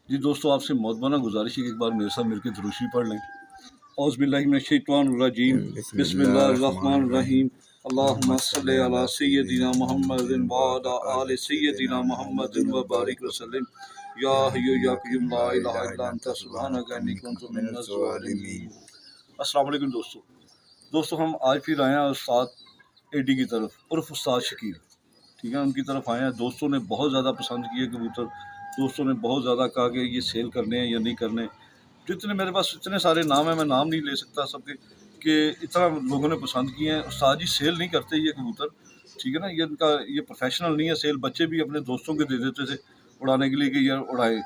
जी दोस्तों, आपसे मौदबाना गुजारिश है कि एक बार मेरे साथ मिलकर दुरूशी पढ़ लें। औज़ुबिल्लाहिमिनश्शैतानिर्रजीम, बिस्मिल्लाहिर्रहमानिर्रहीम। अल्लाहुम्मा सल्लि अला सय्यदिना मुहम्मदिन व अला आलि सय्यदिना मुहम्मदिन व बारिक वसल्लिम। या हय्यु या क़य्यूम ला इलाहा इल्ला अंता सुब्हानका इन्नी कुन्तु मिनज़ ज़ालिमीन। अस्सलाम वालेकुम दोस्तों, हम आज फिर आए हैं उस्ताद एडी की तरफ उर्फ़ उस्ताद शकील। ठीक है, उनकी तरफ आए हैं। दोस्तों ने बहुत ज़्यादा पसंद किए कबूतर। दोस्तों ने बहुत ज़्यादा कहा कि ये सेल करने हैं या नहीं करने। जितने मेरे पास इतने सारे नाम हैं, मैं नाम नहीं ले सकता सबके, कि इतना लोगों ने पसंद किए हैं। उस्ताद जी सेल नहीं करते ये कबूतर, ठीक है ना। ये इनका ये प्रोफेशनल नहीं है सेल। बच्चे भी अपने दोस्तों के दे देते थे उड़ाने के लिए कि यार उड़ाए।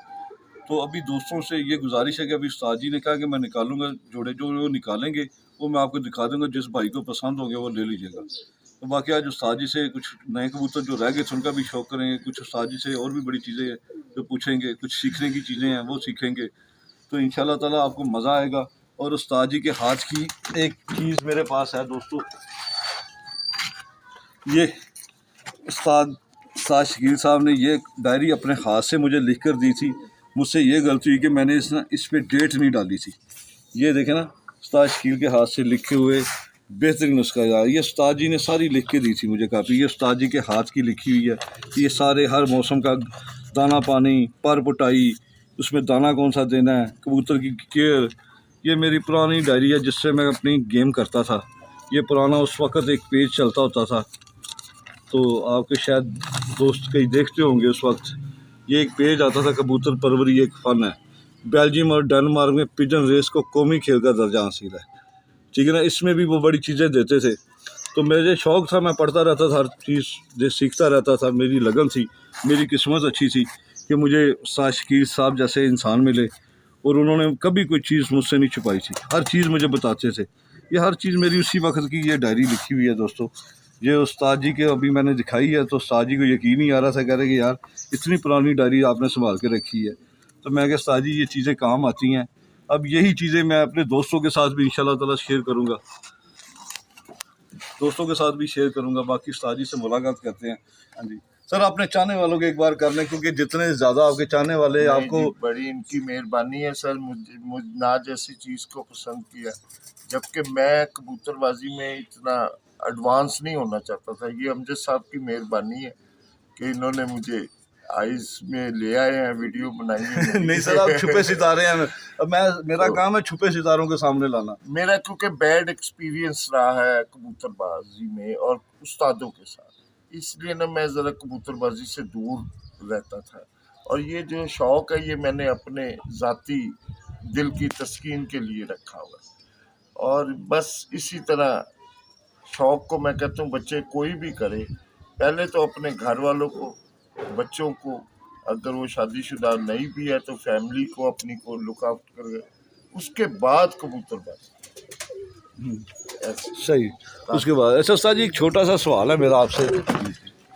तो अभी दोस्तों से ये गुजारिश है कि अभी उस्ताद जी ने कहा कि मैं निकालूंगा जोड़े, जो वो निकालेंगे वो मैं आपको दिखा दूंगा। जिस भाई को पसंद हो गया वो ले लीजिएगा। तो बाकी आज उस्ताद जी से कुछ नए कबूतर जो रह गए थे उनका भी शौक करेंगे। कुछ उस्ताद जी से और भी बड़ी चीज़ें जो पूछेंगे, कुछ सीखने की चीज़ें हैं वो सीखेंगे। तो इंशाल्लाह ताला आपको मज़ा आएगा। और उस्ताद जी के हाथ की एक चीज़ मेरे पास है दोस्तों, ये उस्ताद शकील साहब ने ये डायरी अपने हाथ से मुझे लिख कर दी थी। मुझसे ये गलती हुई कि मैंने इस पर डेट नहीं डाली थी। ये देखें ना, उस्ताद शकील के हाथ से लिखे हुए बेहतरीन नुस्खा यार। ये उस्ताद जी ने सारी लिख के दी थी मुझे काफ़ी। ये उस्ताद जी के हाथ की लिखी हुई है। ये सारे हर मौसम का दाना पानी, पर पुटाई, उसमें दाना कौन सा देना है, कबूतर की केयर। ये मेरी पुरानी डायरी है जिससे मैं अपनी गेम करता था। ये पुराना उस वक़्त एक पेज चलता होता था, तो आपके शायद दोस्त कहीं देखते होंगे उस वक्त। ये एक पेज आता था, कबूतर परवरी एक फ़न है। बेल्जियम और डेनमार्क में पिजन रेस को कौमी खेल का दर्जा हासिल है, ठीक है ना। इसमें भी वो बड़ी चीज़ें देते थे। तो मेरे शौक़ था, मैं पढ़ता रहता था, हर चीज़ सीखता रहता था। मेरी लगन थी, मेरी किस्मत अच्छी थी कि मुझे उस्ताद शकील साहब जैसे इंसान मिले और उन्होंने कभी कोई चीज़ मुझसे नहीं छुपाई थी। हर चीज़ मुझे बताते थे। ये हर चीज़ मेरी उसी वक्त की ये डायरी लिखी हुई है दोस्तों। ये उस्ताद जी के अभी मैंने दिखाई है तो उस्ताद जी को यकीन नहीं आ रहा था, कह रहे कि यार इतनी पुरानी डायरी आपने संभाल के रखी है। तो मैं कहा उस्ताद जी ये चीज़ें काम आती हैं। अब यही चीज़ें मैं अपने दोस्तों के साथ भी इंशाल्लाह ताला शेयर करूँगा, बाकी उस्ताद जी से मुलाकात करते हैं। हाँ जी सर, अपने चाहने वालों के एक बार कर लें, क्योंकि जितने ज़्यादा आपके चाहने वाले आपको। बड़ी इनकी मेहरबानी है सर, मुझ ना जैसी चीज़ को पसंद किया। जबकि मैं कबूतरबाजी में इतना एडवांस नहीं होना चाहता था। ये अमजद साहब की मेहरबानी है कि इन्होंने मुझे आइस में ले आए हैं, वीडियो बनाई है। नहीं सर, आप छुपे सितारे हैं। अब मेरा काम है छुपे सितारों के सामने लाना। मेरा क्योंकि बैड एक्सपीरियंस रहा है कबूतरबाजी में और उस्तादों के साथ, इसलिए ना मैं ज़रा कबूतरबाजी से दूर रहता था। और ये जो शौक़ है ये मैंने अपने ज़ाती दिल की तस्कीन के लिए रखा हुआ है। और बस इसी तरह शौक़ को मैं कहता हूँ बच्चे कोई भी करे, पहले तो अपने घर वालों को, बच्चों को, अगर वो शादीशुदा नहीं भी है तो फैमिली को अपनी को लुक आउट करे, उसके बाद कबूतरबाजी। सही। उसके बाद अच्छा उस्ताद जी, एक छोटा सा सवाल है मेरा आपसे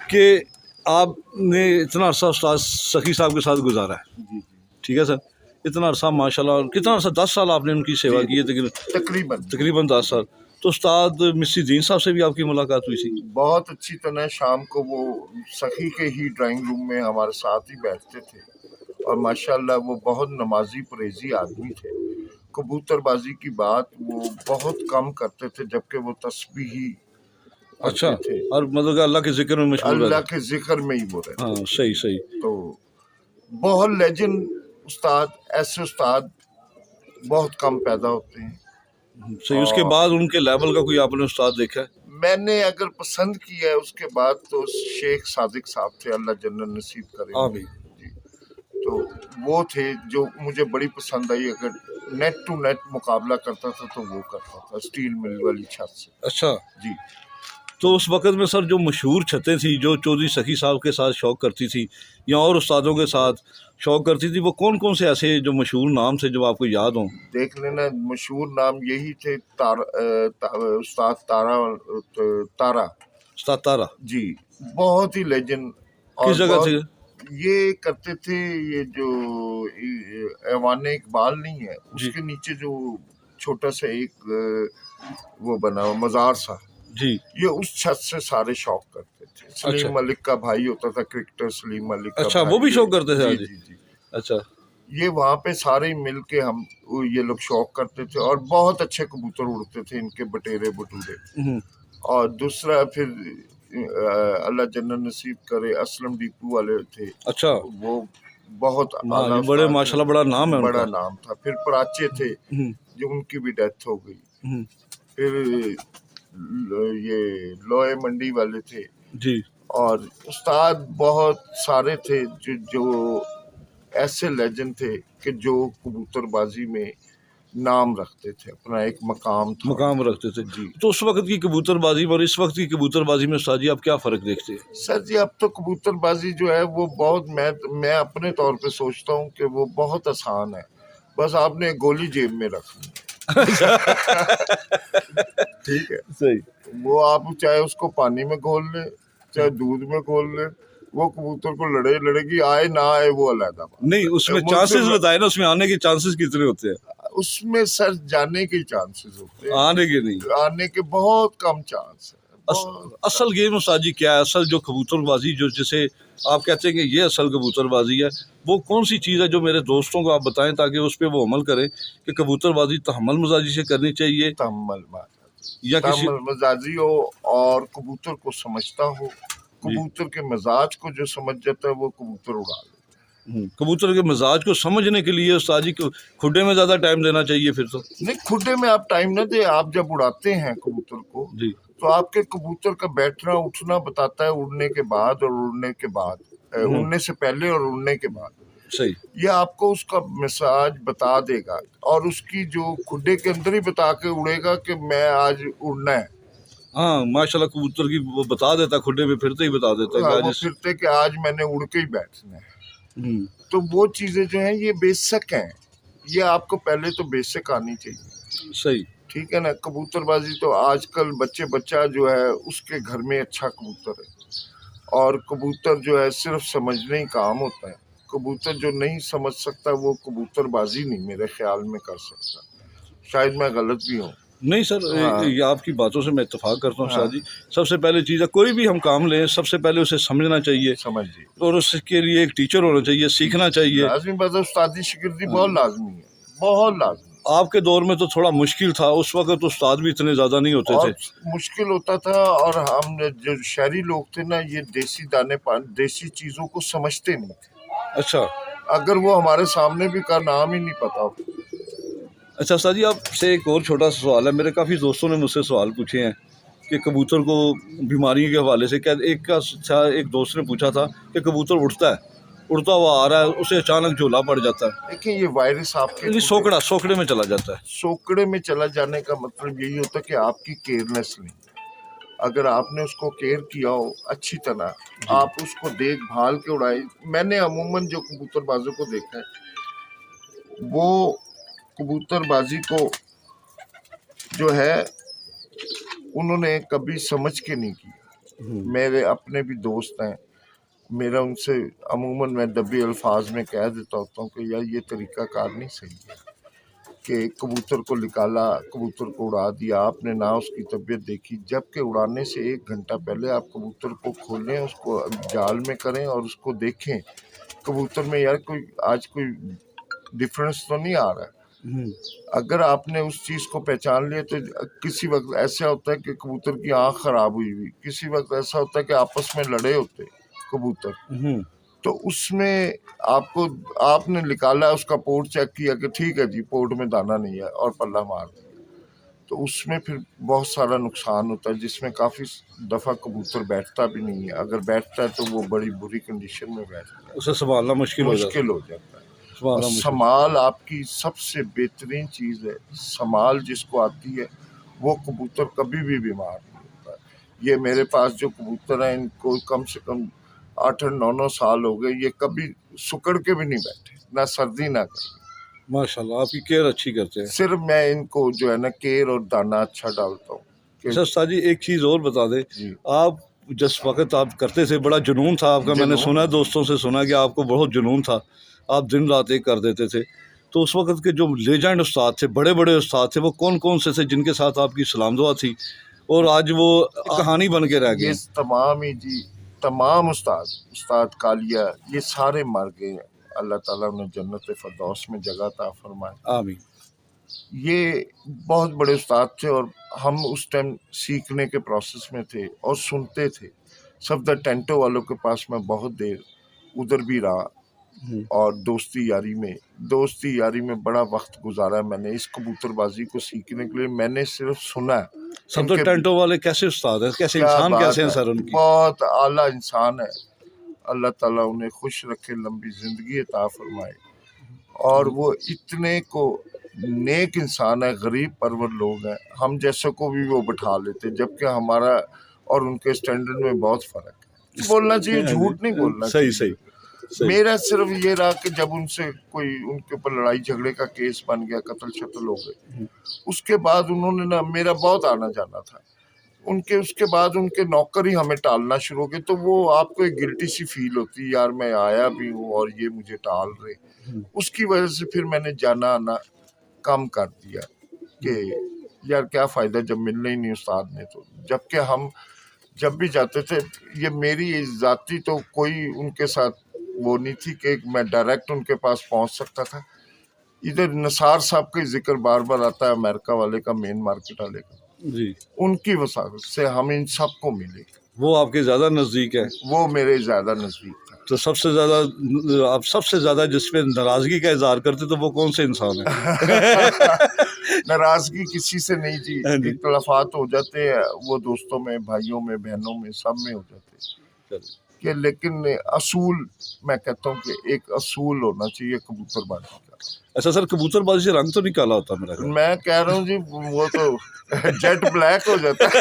कि आपने इतना अरसा उस्ताद सखी साहब के साथ गुजारा है, जी ठीक है सर। इतना अरसा माशाल्लाह, कितना अरसा, 10 साल आपने उनकी सेवा की है तकरीबन 10 साल। तो उस्ताद मिस्सी दीन साहब से भी आपकी मुलाकात हुई थी? बहुत अच्छी तरह। शाम को वो सखी के ही ड्राइंग रूम में हमारे साथ ही बैठते थे और माशाल्लाह वो बहुत नमाजी परहेजी आदमी थे। कबूतरबाजी की बात वो बहुत कम करते थे, जबकि वो तस्बीह ही अच्छा थे। और मतलब अल्लाह के जिक्र में मशगूल, अल्लाह के जिक्र में ही वो रहते। हाँ सही। तो बहुत लेजेंड उस्ताद, ऐसे उस्ताद बहुत कम पैदा होते हैं। सही। उसके बाद उनके लेवल का कोई आपने उस्ताद देखा है? मैंने अगर पसंद किया है उसके बाद तो शेख सादिक साहब थे, अल्लाह जन्नत नसीब करे। हाँ भाई जी, तो वो थे जो मुझे बड़ी पसंद आई। अगर नेट टू नेट मुकाबला करता था तो वो करता था स्टील मिल वाली छत से। अच्छा जी। तो उस वक़्त में सर जो मशहूर छतें थी, जो चौधरी सखी साहब के साथ शौक़ करती थी या और उस्तादों के साथ शौक़ करती थी, वो कौन कौन से ऐसे जो मशहूर नाम थे जो आपको याद हों? देख लेना, मशहूर नाम यही थे। उस्ताद तारा जी, बहुत ही लेजेंड। किस जगह थे? ये करते थे, ये जो ऐवान इकबाल नहीं है उसके नीचे जो छोटा सा एक वो बना हुआ मज़ार सा जी, ये उस छत से सारे शौक करते थे। सलीम मलिक का भाई होता था, क्रिकेटर सलीम मलिक का। अच्छा, वो भी शौक करते थे? जी। अच्छा। ये वहाँ पे सारे मिल के हम ये लोग शौक करते थे और बहुत अच्छे कबूतर उड़ते थे इनके बटेरे बटूरे। और दूसरा फिर अल्लाह जन्नत नसीब करे असलम डीपू वाले थे, अच्छा। वो बहुत हाँ, आला ये बड़े उस्ताद थे, माशाल्लाह बड़ा नाम है बड़ा उनका। नाम था। फिर पराचे थे हम्म, जो उनकी भी डेथ हो गई। हम्म, फिर ये लोहे मंडी वाले थे जी। और उस्ताद बहुत सारे थे जो ऐसे लेजेंड थे कि जो कबूतरबाजी में नाम रखते थे, अपना एक मकाम था। मुकाम रखते थे। जी तो उस वक्त की कबूतरबाजी और इस वक्त की कबूतरबाजी में उस्ताद जी आप क्या फ़र्क देखते हैं? सर जी, अब तो कबूतरबाजी जो है वो बहुत, मैं अपने तौर पे सोचता हूँ कि वो बहुत आसान है। बस आपने एक गोली जेब में रखनी है। ठीक है, सही। वो आप चाहे उसको पानी में घोल ले, चाहे दूध में घोल ले, वो कबूतर को लड़ेगी, आए ना आए वो अलग बात नहीं, है। उसमें मुझसे चांसेस बताए ना, उसमें आने के चांसेस कितने होते हैं? उसमें सर जाने के चांसेस होते हैं, आने के नहीं। आने के बहुत कम चांस है, अस, बहुत असल गेम उस्ताद जी क्या है? असल जो कबूतरबाजी जो जिसे आप कहते हैं कि ये असल कबूतरबाजी है, वो कौन सी चीज़ है जो मेरे दोस्तों को आप बताएं ताकि उस पर वो अमल करें कि कबूतरबाजी तहम्मुल मजाजी से करनी चाहिए तहम्मुल या किसी। तहम्मुल मजाजी हो और कबूतर को समझता हो। जी। कबूतर के मिजाज को जो समझ जाता है वो कबूतर उड़ा लेता कबूतर के मिजाज को समझने के लिए उस्ताद जी को खुडे में ज़्यादा टाइम देना चाहिए फिर तो। है। नहीं, खुडे में आप टाइम न दे, आप जब उड़ाते हैं कबूतर को जी। तो आपके कबूतर का बैठना उठना बताता है उड़ने के बाद और उड़ने के बाद, उड़ने से पहले और उड़ने के बाद। सही। ये आपको उसका मिजाज बता देगा और उसकी जो खुडे के अंदर ही बता के उड़ेगा कि मैं आज उड़ना है। हाँ, माशाल्लाह कबूतर की वो बता देता, खुडे में फिरते ही बता देता है हाँ, कि वो आज फिरते कि आज मैंने उड़ के ही बैठना है। हम्म, तो वो चीजें जो हैं ये बेसिक हैं, ये आपको पहले तो बेसिक आनी चाहिए। सही। ठीक है ना। कबूतरबाजी तो आजकल बच्चा जो है उसके घर में अच्छा कबूतर है और कबूतर जो है सिर्फ समझने ही काम होता है। कबूतर जो नहीं समझ सकता वो कबूतरबाजी नहीं मेरे ख्याल में कर सकता। शायद मैं गलत भी हूँ। नहीं सर, हाँ ये आपकी बातों से मैं इत्तेफाक करता हूँ हाँ, उस्ताद जी। सबसे पहले चीज़ है, कोई भी हम काम लें सबसे पहले उसे समझना चाहिए समझिए और उसके लिए एक टीचर होना चाहिए, सीखना चाहिए। लाजमी बात है, उस्तादी शिगिर्दी बहुत लाजमी है, बहुत लाजमी। आपके दौर में तो थोड़ा मुश्किल था, उस वक्त उस्ताद भी इतने ज़्यादा नहीं होते थे। और मुश्किल होता था और हम जो शहरी लोग थे ना ये देसी दाने पान देसी चीजों को समझते नहीं थे। अच्छा। अगर वो हमारे सामने भी का नाम ही नहीं पता हो। अच्छा उस्ताद जी, आपसे एक और छोटा सा सवाल है। मेरे काफ़ी दोस्तों ने मुझसे सवाल पूछे हैं कि कबूतर को बीमारियों के हवाले से, क्या एक दोस्त ने पूछा था कि कबूतर उड़ता हुआ आ रहा है, उसे अचानक झोला पड़ जाता है, देखिए ये वायरस आपके यानी सोकड़े में चला जाता है। सोकड़े में चला जाने का मतलब यही होता है कि आपकी केयरनेस नहीं। अगर आपने उसको केयर किया हो अच्छी तरह, आप उसको देखभाल के उड़ाए। मैंने अमूमन जो कबूतरबाजों को देखा है वो कबूतरबाजी को जो है उन्होंने कभी समझ के नहीं की। मेरे अपने भी दोस्त हैं, मेरा उनसे अमूमन मैं दबे अल्फाज में कह देता होता हूँ कि यार ये तरीक़ाकार नहीं सही है कि कबूतर को निकाला, कबूतर को उड़ा दिया आपने, ना उसकी तबीयत देखी। जबकि उड़ाने से 1 घंटा पहले आप कबूतर को खोलें, उसको जाल में करें और उसको देखें कबूतर में यार कोई डिफरेंस तो नहीं आ रहा है। अगर आपने उस चीज़ को पहचान लिया तो किसी वक्त ऐसा होता है कि कबूतर की आँख खराब हुई, किसी वक्त ऐसा होता है कि आपस में लड़े होते कबूतर, तो उसमें आपने निकाला, उसका पोर्ट चेक किया कि ठीक है जी पोर्ट में दाना नहीं है और पल्ला मार दिया, तो उसमें फिर बहुत सारा नुकसान होता है जिसमें काफ़ी दफ़ा कबूतर बैठता भी नहीं है। अगर बैठता है तो वो बड़ी बुरी कंडीशन में बैठता है, उसे संभालना मुश्किल हो जाता है। है। और समाल आपकी सबसे बेहतरीन चीज़ है। समाल जिसको आती है वो कबूतर कभी भी बीमार नहीं होता है। ये मेरे पास जो कबूतर हैं इनको कम से कम 8-8, 9-9 साल हो गए, ये कभी सुकड़ के भी नहीं बैठे, ना सर्दी ना गर्मी। माशाल्लाह आपकी केयर अच्छी करते हैं। सिर्फ मैं इनको जो है ना केयर और दाना अच्छा डालता हूँ। अच्छा उस्ताद जी, एक चीज़ और बता दें, जी आप जिस वक्त आप करते थे बड़ा जुनून था आपका, मैंने जुनून। सुना, दोस्तों से सुना कि आपको बहुत जुनून था, आप दिन रात एक कर देते थे। तो उस वक्त के जो लेजेंड उस्ताद थे, बड़े बड़े उस्ताद थे, वो कौन कौन से थे जिनके साथ आपकी सलाम दुआ थी और आज वो कहानी बन के रह गए? ये तमाम उस्ताद कालिया ये सारे मर गए हैं। अल्लाह ताला उन्हें जन्नत फ़िरदौस में जगह अता फरमाए। आमीन। ये बहुत बड़े उस्ताद थे और हम उस टाइम सीखने के प्रोसेस में थे और सुनते थे। सफदर टेंटो वालों के पास मैं बहुत देर उधर भी रहा और दोस्ती यारी में बड़ा वक्त गुजारा मैंने इस कबूतरबाजी को सीखने के लिए। मैंने सिर्फ सुना है। सफदर इनके टेंटो वाले कैसे उस्ताद हैं, कैसे क्या इंसान बात कैसे हैं है, सर उनकी? बहुत आला इंसान है। अल्लाह ताला उन्हें खुश रखे, लंबी जिंदगी अता फरमाए। और वो इतने को नेक इंसान है, गरीब परवर लोग हैं, हम जैसों को भी वो बिठा लेते, जबकि हमारा और उनके स्टैंडर्ड में बहुत फर्क है। बोलना चाहिए, झूठ नहीं बोलना सही चाहिए। सही। मेरा सिर्फ ये रहा कि जब उनसे कोई उनके ऊपर लड़ाई झगड़े का केस बन गया, कत्ल शत्ल हो गए, उसके बाद उन्होंने ना, मेरा बहुत आना जाना था उसके बाद उनके नौकर ही हमें टालना शुरू हो गए। तो वो आपको एक गिल्टी सी फील होती है, यार मैं आया भी हूँ और ये मुझे टाल रहे। उसकी वजह से फिर मैंने जाना आना कम कर दिया कि यार क्या फ़ायदा जब मिलना ही नहीं उस्ताद ने। तो जबकि हम जब भी जाते थे, ये मेरी ज़ाती तो कोई उनके साथ वो नहीं थी कि मैं डायरेक्ट उनके पास पहुंच सकता था। इधर निसार साहब का जिक्र बार बार आता है, अमेरिका वाले का, मेन मार्केट वाले का, जी, उनकी वसात से हम इन सबको मिले। वो आपके ज़्यादा नज़दीक है। वो मेरे ज़्यादा नज़दीक था। तो सबसे ज़्यादा आप सबसे ज़्यादा जिस पे नाराज़गी का इज़हार करते तो वो कौन से इंसान है? नाराज़गी किसी से नहीं जी, हाँ जी। इख्तलाफात हो जाते हैं, वो दोस्तों में, भाइयों में, बहनों में, सब में हो जाते हैं कि, लेकिन असूल, मैं कहता हूँ कि एक असूल होना चाहिए कबूतरबाजी का। अच्छा सर, कबूतरबाजी से रंग तो नहीं काला होता मेरा ख्याल? मैं कह रहा हूँ जी, वो तो जेट ब्लैक हो जाता है।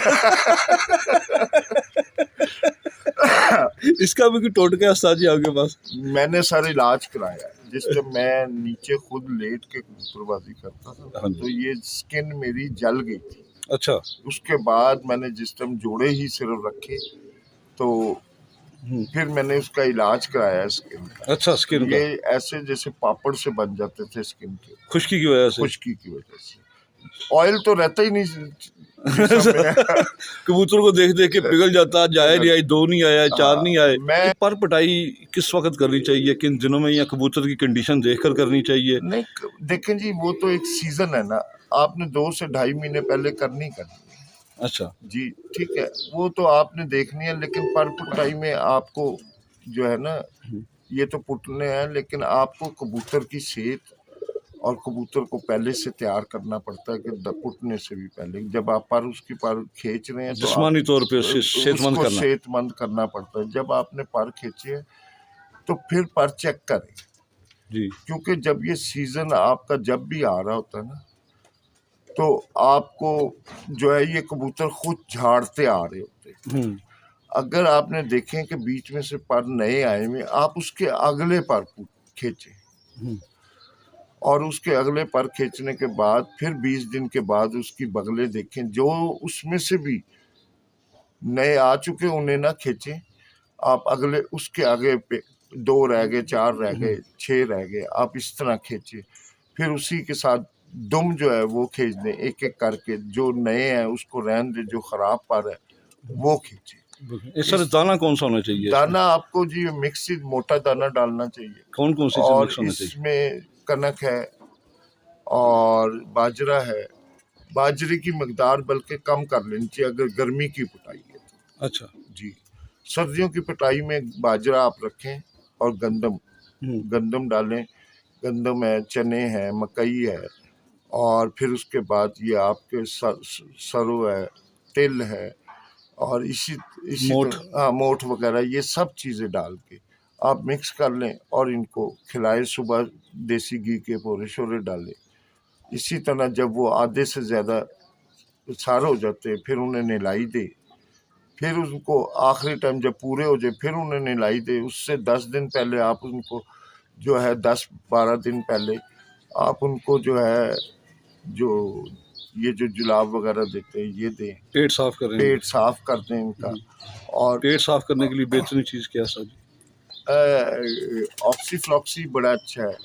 इसका भी कोई टोटका है उस्ताद जी आपके पास? मैंने सारे इलाज कराया। जिस टाइम मैं नीचे खुद लेट के कबूतरबाजी करता था, हाँ जी। तो ये स्किन मेरी जल गई थी। अच्छा। उसके बाद मैंने जिस टाइम जोड़े ही सिर्फ रखे, तो फिर मैंने उसका इलाज कराया स्किन का। अच्छा, स्किन का? ये ऐसे जैसे पापड़ से बन जाते थे स्किन के, खुश्की की वजह से? खुश्की की वजह से। ऑयल तो रहता ही नहीं जिस्म में। कबूतर को देख देख के पिघल जाता, जाए नहीं आई, 2 नहीं आया, 4 नहीं आए। मैं पर पटाई किस वक्त करनी चाहिए, किन दिनों में, या कबूतर की कंडीशन देखकर करनी चाहिए? नहीं, देखें जी, वो तो एक सीजन है ना, आपने 2 से ढाई महीने पहले करनी है। अच्छा जी, ठीक है, वो तो आपने देखनी है, लेकिन पर पुटाई में आपको जो है ना, ये तो पुटने हैं, लेकिन आपको कबूतर की सेहत और कबूतर को पहले से तैयार करना पड़ता है कि पुटने से भी पहले, जब आप उसकी पर खींच रहे हैं तो जिस्मानी तौर पे उसे सेहतमंद उसको करना। सेहतमंद करना पड़ता है। जब आपने पर खींचे तो फिर पर चेक करें, जी। क्योंकि जब ये सीजन आपका जब भी आ रहा होता है ना, तो आपको जो है ये कबूतर खुद झाड़ते आ रहे होते हैं। अगर आपने देखें कि बीच में से पर नए आए हुए, आप उसके अगले पर खींचे और उसके अगले पर खींचने के बाद फिर 20 दिन के बाद उसकी बगले देखें, जो उसमें से भी नए आ चुके उन्हें ना खींचें, आप अगले उसके आगे पे 2 रह गए, 4 रह गए, 6 रह गए, आप इस तरह खींचे। फिर उसी के साथ दुम जो है वो खींच दें एक एक करके, जो नए हैं उसको रहने दें, जो खराब पर है वो खींचे। इस तरह दाना कौन सा होना चाहिए? दाना आपको जी मिक्स मोटा दाना डालना चाहिए। कौन कौन सी और मिक्स होना चाहिए? इसमें कनक है और बाजरा है। बाजरे की मकदार बल्कि कम कर लेनी चाहिए अगर गर्मी की पिटाई है तो। अच्छा जी, सर्दियों की पिटाई में बाजरा आप रखें और गंदम डालें। गंदम है, चने हैं, मकई है, और फिर उसके बाद ये आपके सरसों है, तिल है, और इसी मोठ। हाँ, मोठ वगैरह, ये सब चीज़ें डाल के आप मिक्स कर लें और इनको खिलाएं। सुबह देसी घी के पोरे शोरे डालें। इसी तरह जब वो आधे से ज़्यादा सारे हो जाते हैं, फिर उन्हें नहलाई दे। फिर उनको आखिरी टाइम जब पूरे हो जाए फिर उन्हें नहलाई दे। उससे 10 दिन पहले आप उनको जो है 10-12 दिन पहले आप उनको जो है, जो ये जो जुलाब वगैरह देते हैं ये दें। पेट साफ करें? पेट साफ कर दें इनका। और पेट साफ करने के लिए बेहतरीन चीज़ क्या है सर? ऑक्सीफ्लॉक्सी बड़ा अच्छा है,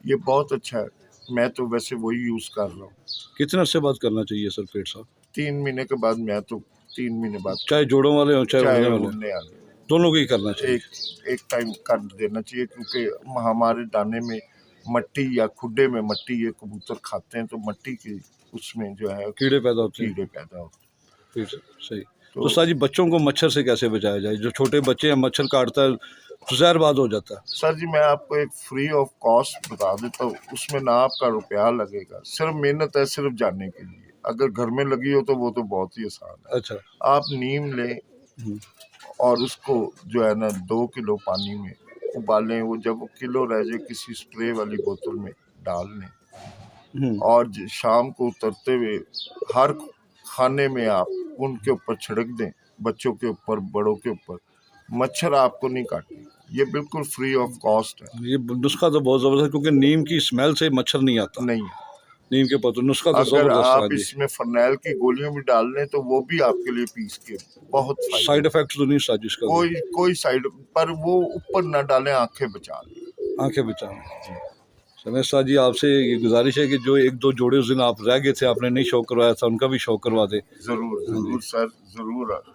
ये बहुत अच्छा है। मैं तो वैसे वही यूज़ कर रहा हूँ। कितने अर्से बाद करना चाहिए सर पेट साफ? 3 महीने के बाद, मैं तो 3 महीने बाद, चाहे जोड़ों वाले हो चाहे चाहे उड़ने वाले? उड़ने वाले। दोनों को ही करना चाहिए। एक टाइम कर देना चाहिए, क्योंकि हमारे दाने में मट्टी या खुडे में मट्टी ये कबूतर खाते हैं, तो मट्टी की उसमें जो है कीड़े पैदा होते हैं। कीड़े पैदा होते फिर सही। तो तो- उस्ताद जी, बच्चों को मच्छर से कैसे बचाया जाए? जो छोटे बच्चे हैं, मच्छर काटता है तो जहरबाद हो जाता है। हैं। सर जी, मैं आपको एक फ्री ऑफ कॉस्ट बता देता हूँ, उसमें ना आपका रुपया लगेगा, सिर्फ मेहनत है, सिर्फ जानने के लिए। अगर घर में लगी हो तो वो तो बहुत ही आसान है। अच्छा। आप नीम लें और उसको जो है ना 2 किलो पानी में उबालें, वो जब वो किलो रह जाए किसी स्प्रे वाली बोतल में डाल लें, और शाम को उतरते हुए हर खाने में आप उनके ऊपर छिड़क दें, बच्चों के ऊपर, बड़ों के ऊपर। मच्छर आपको नहीं काटेंगे, ये बिल्कुल फ्री ऑफ कॉस्ट है। ये नुस्खा तो बहुत ज़बरदस्त है, क्योंकि नीम की स्मेल से मच्छर नहीं आता। नहीं, नीम के पत्तों, नुस्खा तो अगर ज़बरदस्त आप है जी। इसमें फरनैल की गोलियां भी डाल लें तो वो भी आपके लिए पीस के बहुत साइड फायदा। इफेक्ट तो नहीं उस्ताद जी इसका? कोई साइड पर वो ऊपर ना डालें, आंखें बचा लें। आंखें बचाना। समय उस्ताद जी, आपसे ये गुजारिश है कि जो 1-2 जोड़े उस दिन आप रह गए थे, आपने नहीं शौक करवाया था, उनका भी शौक करवा दें। जरूर सर, जरूर।